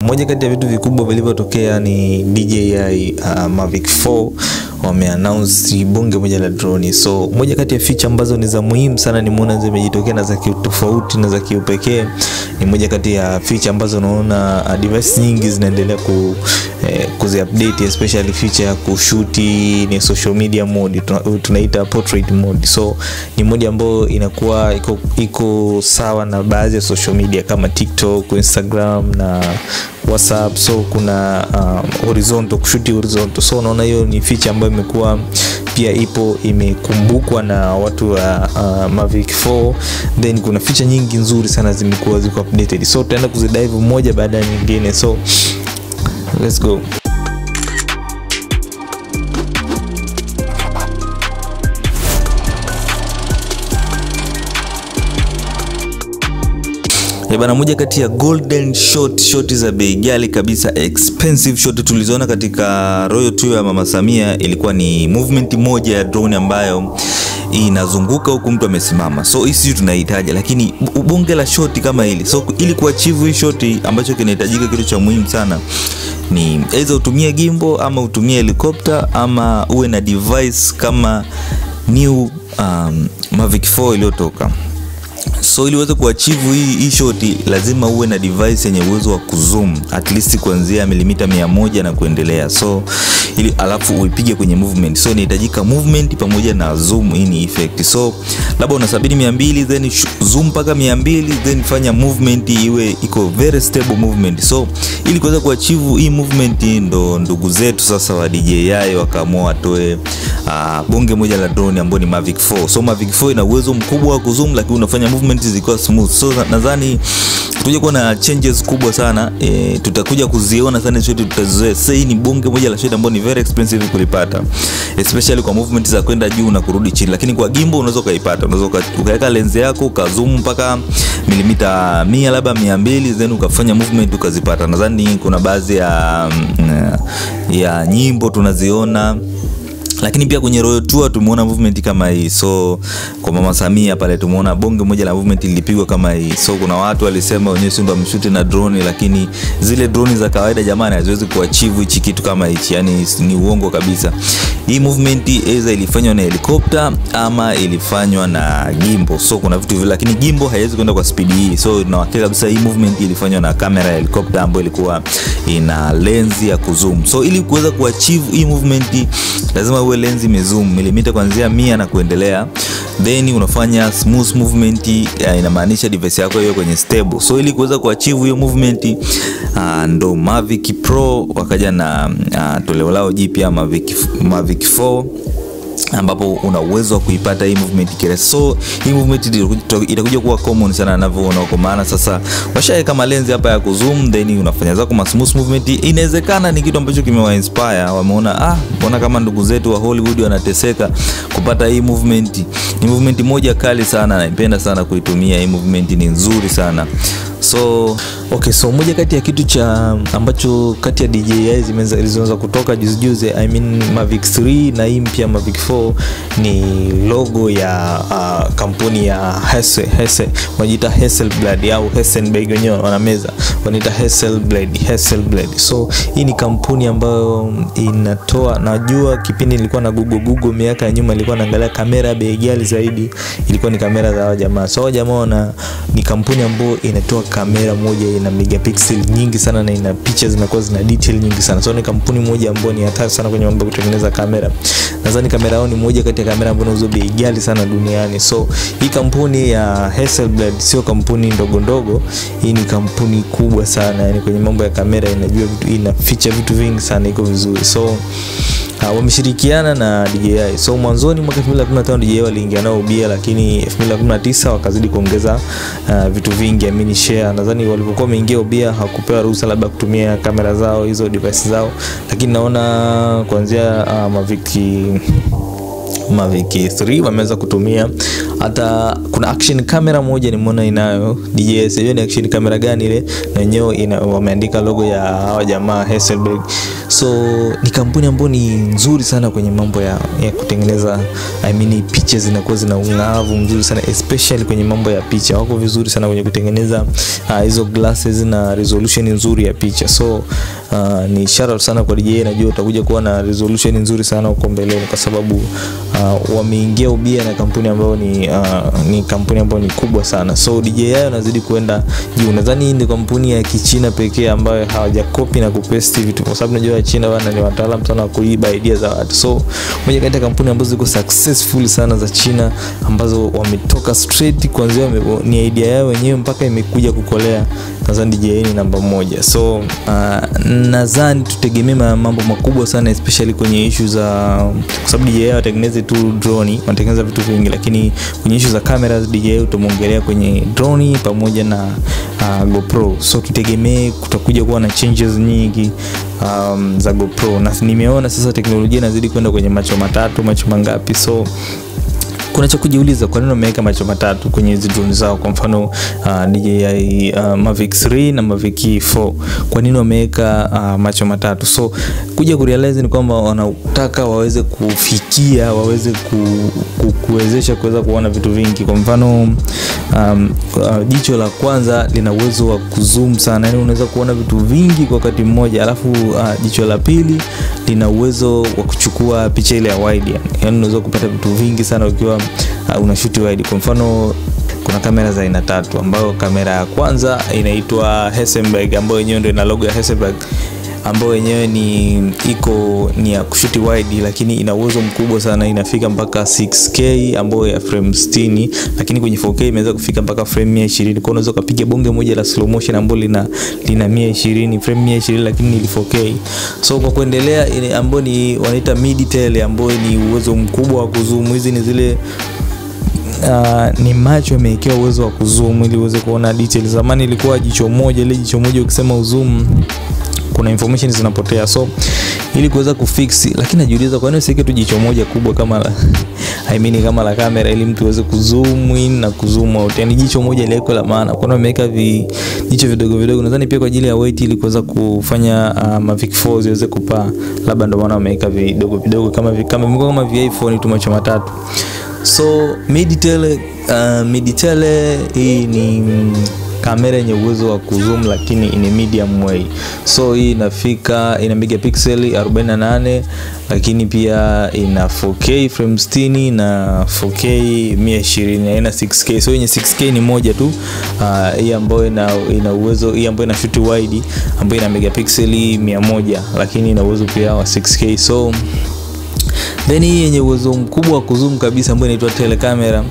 Moja kati ya vitu vikubwa vilivyotokea ni DJI Mavic 4 wameannounce bonge moja la drone. So moja kati ya feature ambazo ni za muhimu sana nimeona zimejitokea na za kitofauti na za kiupekee, ni moja kati ya feature ambazo naona device nyingi zinaendelea kuzi-update, especially feature ya kushuti ni social media mode, tunaita portrait mode. So ni mode ambayo inakuwa iko sawa na baadhi ya social media kama TikTok, Instagram na WhatsApp. So kuna horizontal, kushuti horizontal. So naona hiyo ni feature ambayo imekuwa pia imekumbukwa na watu wa Mavic 4. Then kuna feature nyingi nzuri sana zimekuwa ziko updated. So tutaenda kuzidive moja baada ya nyingine. So let's go. Bana, moja kati ya golden shot za bei ghali kabisa, expensive shot tulizoona katika Royal Tour ya Mama Samia ilikuwa ni movement moja ya drone ambayo inazunguka huku mtu amesimama. So hisi tunahitaji, lakini bonge la shot kama hili. So ili kuachieve hii shot ambacho kinahitajika, kitu cha muhimu sana ni aidha utumie gimbal ama utumie helicopter ama uwe na device kama new Mavic 4 iliyotoka. So ili uweze kuachieve hii shot lazima uwe na device yenye uwezo wa kuzoom at least kuanzia milimita 100 na kuendelea. So ili alafu uipige kwenye movement. So inahitajika movement pamoja na zoom in effect. So labda unasabiri 200 then zoom mpaka 200 then fanya movement iwe iko very stable movement. So ili kuweza kuachieve hii movement ndo ndugu zetu sasa wa DJI wakaamua watoe bonge moja la drone ambayo ni Mavic 4. So Mavic 4 ina uwezo mkubwa wa kuzoom lakini unafanya movement zikuwa smooth. So nadhani tutakuja kuwa na changes kubwa sana, tutakuja kuziona sana shot tutazoea. Sasa hii ni bonge moja la shot ambayo ni very expensive kulipata, especially kwa movement za kwenda juu na kurudi chini. Lakini kwa gimbal unaweza kuipata, unaweza ukaweka lens yako ukazoom mpaka milimita 100 labda 200 then ukafanya movement ukazipata. Nadhani kuna baadhi ya nyimbo tunaziona, lakini pia kwenye Royal Tour tumeona movement kama hii. So kwa Mama Samia pale tumeona bonge moja la movement ilipigwa kama hii. So kuna watu walisema wenyewe si ndo amshuti na drone, lakini zile drone za kawaida jamani haziwezi kuachieve hichi kitu kama hichi, yani ni uongo kabisa. Hii movement aidha ilifanywa na helicopter ama ilifanywa na gimbal. So kuna vitu vile, lakini gimbal haiwezi kwenda kwa speed hii. So na hakika kabisa hii movement ilifanywa na kamera ya helicopter ambayo ilikuwa ina lens ya kuzoom. So ili kuweza kuachieve hii movement lazima uwe lens imezoom milimita kuanzia 100 na kuendelea, then unafanya smooth movement, inamaanisha device yako hiyo kwenye stable. So ili kuweza kuachieve hiyo movement ndo Mavic Pro wakaja na toleo lao jipya Mavic 4 ambapo una uwezo wa kuipata hii movement kile. So hii movement itakuja kuwa common sana ninavyoona, kwa maana sasa washaweka kama lens hapa ya kuzoom then unafanya zako ma smooth movement. Inawezekana ni kitu ambacho kimewa inspire, wameona mbona kama ndugu zetu wa Hollywood wanateseka kupata hii movement. Ni movement moja kali sana, naipenda sana kuitumia hii movement, ni nzuri sana. So so moja kati ya kitu cha ambacho kati ya DJI zilizoanza kutoka juzi I mean Mavic 3 na hii mpya Mavic 4 ni logo ya kampuni ya Hasselblad, wanaita Hasselblad au Hasselberg, wenyewe wanameza wanaita Hasselblad. So hii ni kampuni ambayo inatoa, najua kipindi nilikuwa na Google miaka ya nyuma nilikuwa naangalia kamera bei ghali zaidi, ilikuwa ni kamera za jamaa. So jamaa ni kampuni ambayo inatoa kamera moja ina megapixel nyingi sana na ina pictures zinakuwa zina detail nyingi sana. So ni kampuni moja ambayo ni hatari sana kwenye mambo ya kutengeneza kamera. Nadhani kamera yao ni moja kati ya kamera ambazo zinauzwa bei ghali sana duniani. So hii kampuni ya Hasselblad sio kampuni ndogo, hii ni kampuni kubwa sana, yani kwenye mambo ya kamera inajua vitu, ina feature vitu vingi sana, iko vizuri. So wameshirikiana na DJI. So mwanzoni mwaka 2015 DJI waliingia nao ubia, lakini 2019 wakazidi kuongeza vitu vingi, amini share. Nadhani walipokuwa wameingia ubia hakupewa ruhusa labda kutumia kamera zao hizo device zao, lakini naona kuanzia Mavic 3 wameweza kutumia. Hata kuna action camera moja nimeona inayo DJI, hiyo ni action camera gani ile, na yenyewe wameandika logo ya hawa jamaa Hasselblad. So ni kampuni ambayo ni nzuri sana kwenye mambo ya kutengeneza, picha zinakuwa zina ung'avu mzuri sana, especially kwenye mambo ya picha. Wako vizuri sana kwenye kutengeneza hizo glasses na resolution nzuri ya picha. So ni shout sana kwa DJI. Najua utakuja kuwa na resolution nzuri sana huko mbeleni, kwa sababu wameingia ubia na kampuni ambayo ni kampuni ambayo ni kubwa sana. So DJI wanazidi kwenda juu. Nadhani hii ni kampuni ya Kichina pekee ambayo hawajakopi na kupaste vitu, kwa sababu najua China bana ni wataalamu sana kuiba idea za watu. So moja kati ya kampuni ambazo ziko successful sana za China, ambazo wametoka straight kuanzia ni idea yao wenyewe mpaka imekuja kukolea, nadhani DJI ni namba 1. So nadhani tutegemee mambo makubwa sana, especially kwenye issue za, kwa sababu DJI watengeneze tu drone, wanatengeneza vitu vingi, lakini kwenye issue za cameras DJI utamongelea kwenye drone pamoja na GoPro. So tutegemee kutakuja kuwa na changes nyingi za GoPro, na nimeona sasa teknolojia inazidi kwenda kwenye macho matatu, macho mangapi. So kuna cha kujiuliza, kwa nini wameweka macho matatu kwenye hizo drone zao? Kwa mfano DJI Mavic 3 na Mavic 4, kwa nini wameweka macho matatu? So kuja kurealize ni kwamba wanataka waweze kufikia, waweze kuwezesha kuweza kuona vitu vingi. Kwa mfano jicho la kwanza lina uwezo wa kuzoom sana, yani unaweza kuona vitu vingi kwa wakati mmoja. Alafu jicho la pili lina uwezo wa kuchukua picha ile ya wide, yani unaweza kupata vitu vingi sana ukiwa unashoot wide. Kwa mfano kuna kamera za aina 3, ambayo kamera ya kwanza inaitwa Hasselblad, ambayo yenyewe ndio ina logo ya Hasselblad, ambayo yenyewe ni ya kushoot wide, lakini ina uwezo mkubwa sana, inafika mpaka 6K ambayo ya frame 60, lakini kwenye 4K imeweza kufika mpaka frame 120. Kwa unaweza kupiga bonge moja la slow motion ambayo lina 120 frame 120, lakini ni 4K. So kwa kuendelea ambayo ni wanaita mid tail, ambayo ni uwezo mkubwa wa kuzoom. Hizi ni zile ni macho yamewekewa uwezo wa kuzoom ili uweze kuona details. Zamani ilikuwa jicho moja, ile jicho moja ukisema uzoom kuna information zinapotea. So ili kuweza kufix, lakini najiuliza kwa nini usiweke tu jicho moja kubwa kama la kama la kamera, ili mtu aweze kuzoom in na kuzoom out. Yani jicho moja ile iko la maana. Kwa nini wameweka jicho vidogo vidogo? Nadhani pia kwa ajili ya weight, ili kuweza kufanya Mavic 4 ziweze kupaa, labda ndio maana wameweka vidogo vidogo kama iPhone tu macho matatu. So mid tail hii ni kamera yenye uwezo wa kuzoom, lakini in a medium way. So hii ina megapixel 48, lakini pia ina 4K frame 60 na 4K 120, ina 6K. So yenye 6K ni moja tu, hii ambayo ina uwezo, hii ambayo ina shoot wide, ambayo ina megapixel 100, lakini ina uwezo pia wa 6K. So then hii yenye uwezo mkubwa wa kuzoom kabisa, ambayo inaitwa telecamera,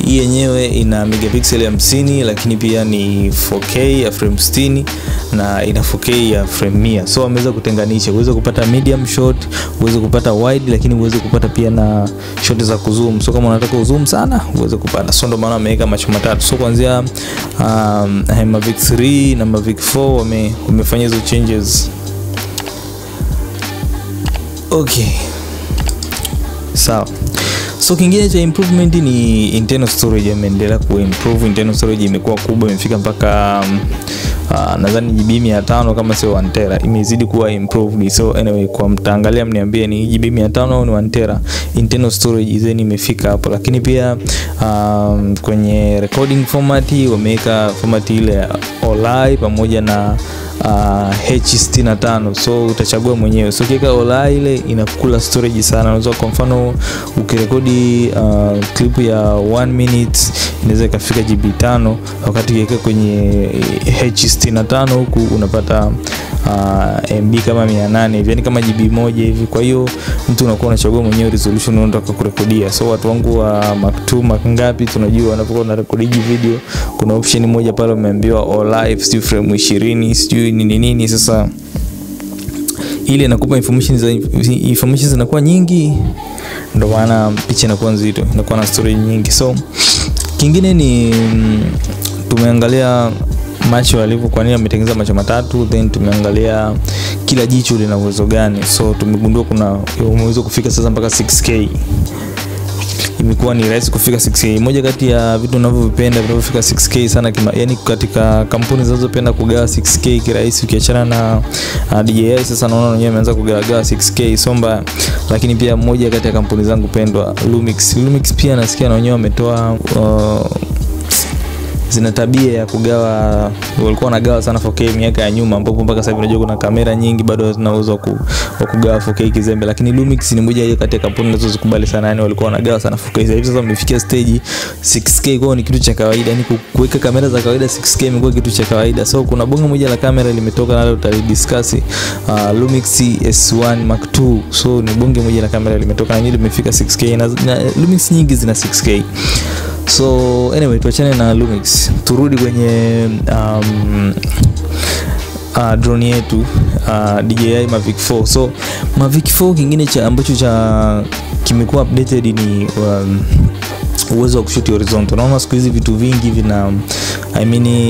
hii yenyewe ina megapixel 50, lakini pia ni 4K ya frame 60 na ina 4K ya frame 100. So wameweza kutenganisha, uweze kupata medium shot, uweze kupata wide, lakini uweze kupata pia na shot za kuzoom. So kama unataka kuzoom sana uweze kupata. So ndio maana wameweka macho matatu. So kuanzia Mavic 3 na Mavic 4 wamefanya hizo changes. Okay, sawa. So kingine cha improvement ni internal storage. Ameendelea kuimprove internal storage, imekuwa kubwa, imefika mpaka nadhani GB 500 kama sio 1 tera, imezidi kuwa improved. So anyway, kwa mtaangalia mniambie ni GB 500 au ni 1 tera internal storage zeni imefika hapo. Lakini pia kwenye recording format wameweka format ile OLI pamoja na H65. So utachagua mwenyewe. So kiweka OLI ile inakula storage sana. Unaweza kwa mfano ukirekodi clip ya 1 minute inaweza ikafika GB 5, wakati kiweka kwenye H65 huku unapata MB kama 800 hivi, yani kama GB 1 hivi. Kwa hiyo mtu unakuwa unachagua mwenyewe resolution unataka kurekodia. So watu wangu wa Mark 2 Mark ngapi tunajua wanapokuwa wanarekodi video, kuna option moja pale umeambiwa OLI sio frame 20 sio nini. Sasa ile inakupa information zinakuwa nyingi, ndio maana picha inakuwa nzito, inakuwa na storage nyingi. So kingine ni tumeangalia macho yalivyo, kwa nini ametengeneza macho matatu, then tumeangalia kila jicho lina uwezo gani. So tumegundua kuna uwezo kufika sasa mpaka 6K. imekuwa ni rahisi kufika 6K. Moja kati ya vitu ninavyovipenda vinavyofika 6K sana yani katika kampuni zinazopenda kugawa 6K kirahisi, ukiachana na DJI. Sasa naona wenyewe wameanza kugawa 6K somba. Lakini pia moja kati ya kampuni zangu pendwa Lumix pia nasikia na wenyewe wametoa zina tabia ya kugawa, walikuwa wanagawa sana 4K miaka ya nyuma, ambapo mpaka sasa hivi unajua kuna kamera nyingi bado zina uwezo wa kugawa 4K kizembe. Lakini Lumix ni moja kati ya kampuni zinazozikubali sana, yani walikuwa wanagawa sana 4K. Sasa hivi sasa wamefikia stage 6K, kwa ni kitu cha kawaida, yani kuweka kamera za kawaida 6K imekuwa kitu cha kawaida. So kuna bongo moja la kamera limetoka nalo tutadiscuss, Lumix S1 Mark II. So ni bonge moja la kamera limetoka na limefika 6K, na Lumix nyingi zina 6K. So anyway, tuachane na Lumix, turudi kwenye drone yetu DJI Mavic 4. So Mavic 4 kingine ambacho kimekuwa updated ni uwezo wa kushoot horizontal. Naona siku hizi vitu vingi vina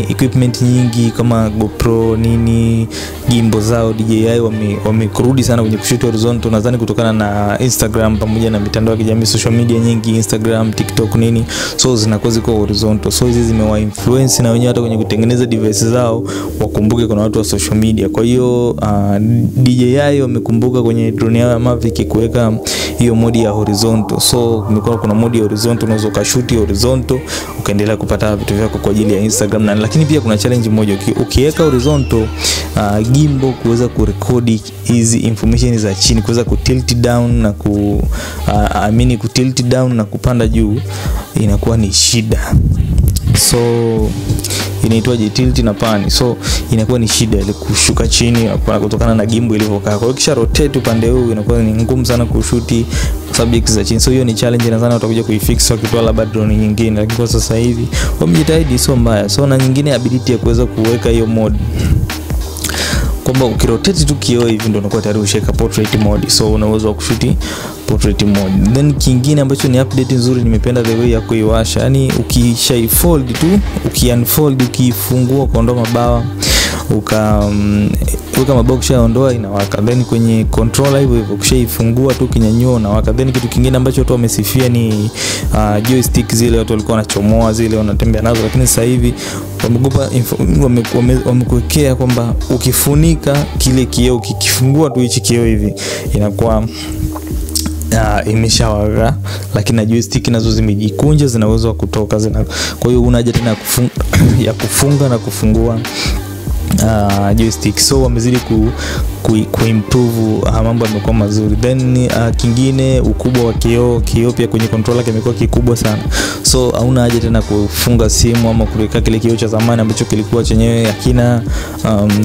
equipment nyingi kama GoPro nini, gimbal zao DJI wamekurudi sana kwenye kushoot horizontal, nadhani kutokana na Instagram pamoja na mitandao ya kijamii, social media nyingi, Instagram, TikTok nini, so zinakuwa ziko horizontal. So hizi zimewa influence na wenyewe hata kwenye kutengeneza device zao wakumbuke kuna watu wa social media. Kwa hiyo DJI wamekumbuka kwenye drone yao ya Mavic kuweka hiyo modi ya horizontal. So kumekuwa kuna modi ya horizontal, unaweza ukashoot horizontal ukaendelea kupata vitu vyako kwa ajili ya Instagram. Lakini pia kuna challenge moja, ukiweka horizontal gimbal kuweza kurekodi hizi information za chini, kuweza kutilt down na kutilt down na kupanda juu inakuwa ni shida. So inaitwa tilt na pan. So inakuwa ni shida ile kushuka chini kutokana na gimbal ilivyokaa. Kwa hiyo kisha rotate upande huu inakuwa ni ngumu sana kushuti subjects za chini. So hiyo ni challenge, nadhani watakuja kuifix wakitoa labda drone nyingine, lakini kwa sasa hivi wamejitahidi, sio mbaya. So na nyingine ability ya kuweza kuweka hiyo mode kwamba ukirotate tu kioo hivi ndio unakuwa tayari usheka portrait mode. So una uwezo wa kushuti portrait mode. Then kingine ambacho ni update nzuri, nimependa the way ya kuiwasha. Yani ukisha fold tu, ukiunfold, ukifungua kuondoa mabawa, weka mabawa ukishaondoa inawaka. Then kwenye controller hivyo ukishaifungua tu kinyanyua unawaka. Then kitu kingine ambacho watu wamesifia ni joystick zile watu walikuwa wanachomoa zile wanatembea nazo, lakini sasa hivi wamekuwekea kwamba ukifunika kile kioo, ukifungua tu hichi kioo hivi inakuwa imeshawaka, lakini na joystick nazo zimejikunja, zinaweza kutoka kwa hiyo unaja tena ya kufunga na kufungua joystick. So wamezidi kuimprove mambo yamekuwa mazuri. Then kingine ukubwa wa kioo pia kwenye controller kimekuwa kikubwa sana. So hauna haja tena kufunga simu ama kuweka kile kioo cha zamani ambacho kilikuwa chenyewe hakina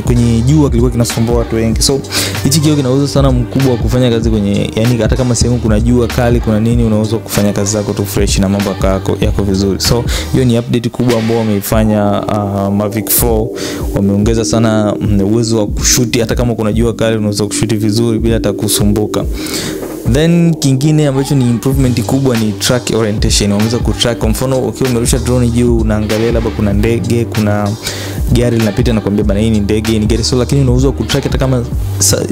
kwenye jua, kilikuwa kinasumbua watu wengi. So hichi kioo kinaweza sana mkubwa wa kufanya kazi kwenye, yani hata kama sehemu kuna jua kali kuna nini, unaweza kufanya kazi zako tu fresh na mambo yako vizuri. So hiyo ni update kubwa ambayo wameifanya Mavic 4. Wameongeza sana uwezo wa kushuti, hata kama kuna jua kali unaweza kushuti vizuri bila hata kusumbuka. Then kingine ambacho ni improvement kubwa ni track orientation. Unaweza kutrack, kwa mfano ukiwa umerusha drone juu unaangalia labda kuna ndege, kuna gari linapita na kuambia bana hii ni ndege, hii ni gari. So lakini unaweza kutrack hata kama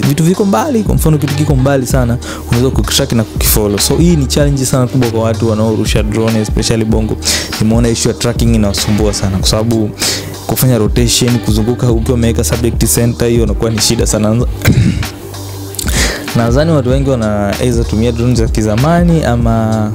vitu viko mbali, kwa mfano kitu kiko mbali sana unaweza kutrack na kukifollow. So hii ni challenge sana kubwa kwa watu wanaorusha drone, especially bongo. Nimeona issue ya tracking inawasumbua sana, kwa sababu kufanya rotation, kuzunguka ukiwa umeweka subject center, hiyo inakuwa ni shida sana. Nadhani watu wengi wanaweza tumia drones za kizamani ama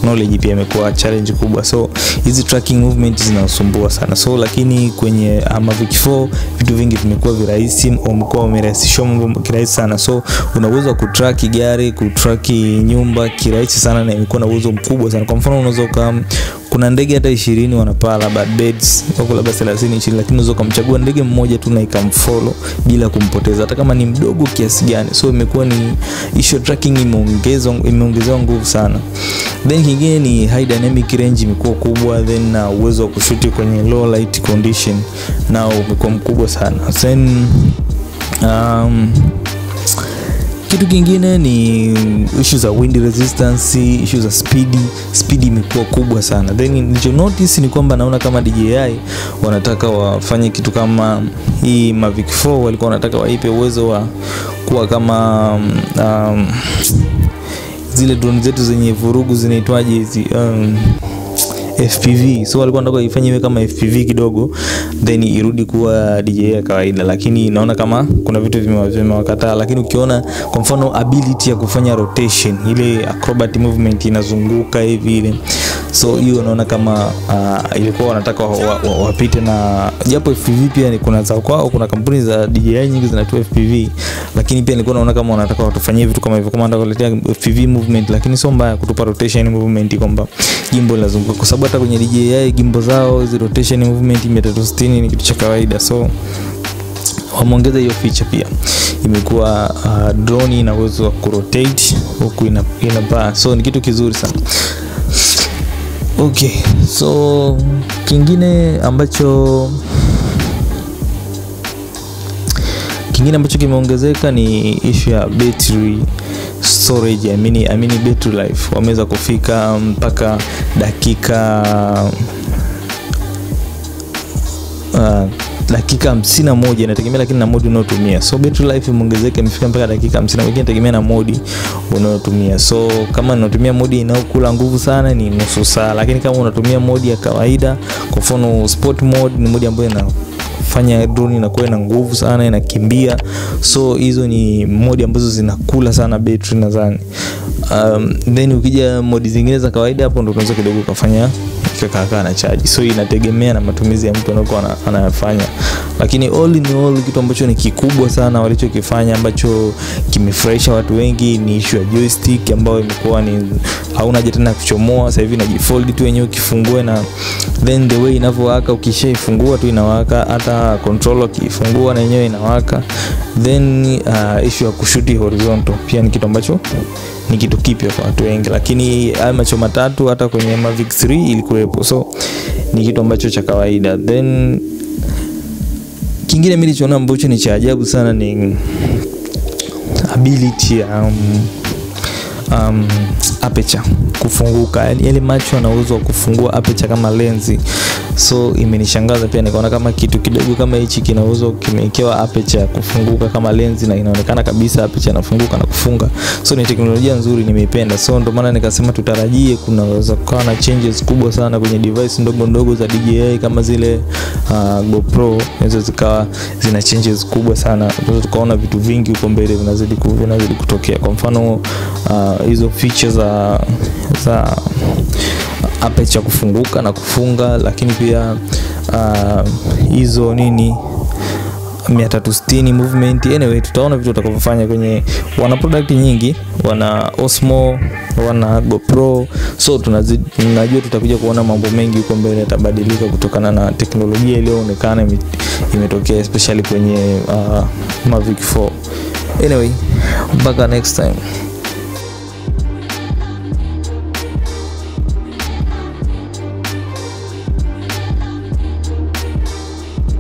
knowledge pia imekuwa challenge kubwa. So hizi tracking movement zinasumbua sana. So lakini kwenye Mavic 4 vitu vingi vimekuwa virahisi, umekuwa umerahisishwa mambo kirahisi sana. So una uwezo wa kutrack gari, kutrack nyumba kirahisi sana, na imekuwa na uwezo mkubwa sana. Kwa mfano unaweza kuna ndege hata 20 wanapaa labda birds wako labda 30 20, lakini unaweza kumchagua ndege mmoja tu na ikamfollow bila kumpoteza hata kama ni mdogo kiasi gani. So imekuwa ni issue tracking imeongezewa nguvu sana. Then kingine ni high dynamic range imekuwa kubwa, then uwezo wa kushuti kwenye low light condition nao umekuwa mkubwa sana. Then kitu kingine ni issues za wind resistance, issues za speed imekuwa kubwa sana. Then nilicho notice ni kwamba naona kama DJI wanataka wafanye kitu kama hii Mavic 4, walikuwa wanataka waipe uwezo wa kuwa kama zile drone zetu zenye vurugu zinaitwaje hizi FPV. So walikuwa wanataka ifanye iwe kama FPV kidogo then irudi kuwa DJI ya kawaida, lakini naona kama kuna vitu vimewakataa. Lakini ukiona kwa mfano ability ya kufanya rotation, ile acrobat movement inazunguka hivi ile, so hiyo naona kama ilikuwa wanataka wapite na japo FPV pia kuna za kwao, kuna kampuni za DJI nyingi zinatoa FPV, lakini pia nilikuwa naona kama wanataka watufanyie vitu kama hivyo, kama wanataka kuletea FPV movement, lakini sio mbaya kutupa rotation movement kwamba gimbal lazunguka, kwa sababu hata kwenye DJI gimbal zao hizo rotation movement 360 ni kitu cha kawaida. So wameongeza hiyo feature pia, imekuwa drone ina uwezo wa kurotate huku inapaa, so ni kitu kizuri sana. Okay, so kingine ambacho kimeongezeka ni issue ya battery storage, I mean battery life. Wameweza kufika mpaka dakika 51, inategemea lakini na modi unayotumia. So battery life imeongezeka, imefika mpaka dakika 50, lakini inategemea na modi unayotumia. So kama unatumia modi inayokula nguvu sana ni nusu saa, lakini kama unatumia modi ya kawaida, kwa mfano sport mode, ni modi ambayo inafanya drone inakuwa na nguvu sana, inakimbia. So hizo ni modi ambazo zinakula sana battery nadhani. Then ukija modi zingine za kawaida, hapo ndo unaweza kidogo kufanya kaka na charge. So inategemea na matumizi ya mtu anayokuwa anayafanya, lakini all in all kitu ambacho ni kikubwa sana walichokifanya ambacho kimefurahisha watu wengi ni issue ya joystick, ambayo imekuwa ni hauna haja tena kuchomoa. Sasa hivi inajifold tu yenyewe ukifungue, na then the way inavyowaka, ukishaifungua tu inawaka, hata controller ukifungua na yenyewe inawaka. Then issue ya kushuti horizontal pia ni kitu ambacho ni kitu kipya kwa watu wengi, lakini haya macho matatu hata kwenye Mavic 3 ilikuwepo, so ni kitu ambacho cha kawaida. Then kingine mimi nilichoona ambacho ni cha ajabu sana ni ability ya aperture kufunguka, yani ile macho yana uwezo wa kufungua aperture kama lenzi. So imenishangaza pia, nikaona kama kitu kidogo kama hichi kina uwezo, kimewekewa aperture ya kufunguka kama lenzi, na inaonekana kabisa aperture inafunguka na kufunga. So ni teknolojia nzuri, nimeipenda. So ndio maana nikasema tutarajie kunaweza kuwa na changes kubwa sana kwenye device ndogo za DJI kama zile GoPro, hizo zikawa zina changes kubwa sana. Tukaona vitu vingi huko mbele vinazidi kutokea. Kwa mfano hizo features za aperture kufunguka na kufunga, lakini pia hizo 360 movement. Anyway, tutaona vitu watakavyofanya kwenye, wana product nyingi, wana Osmo, wana GoPro. So tunajua tutakuja kuona mambo mengi huko mbele yatabadilika kutokana na teknolojia iliyoonekana imetokea, especially kwenye Mavic 4. Anyway, mpaka next time.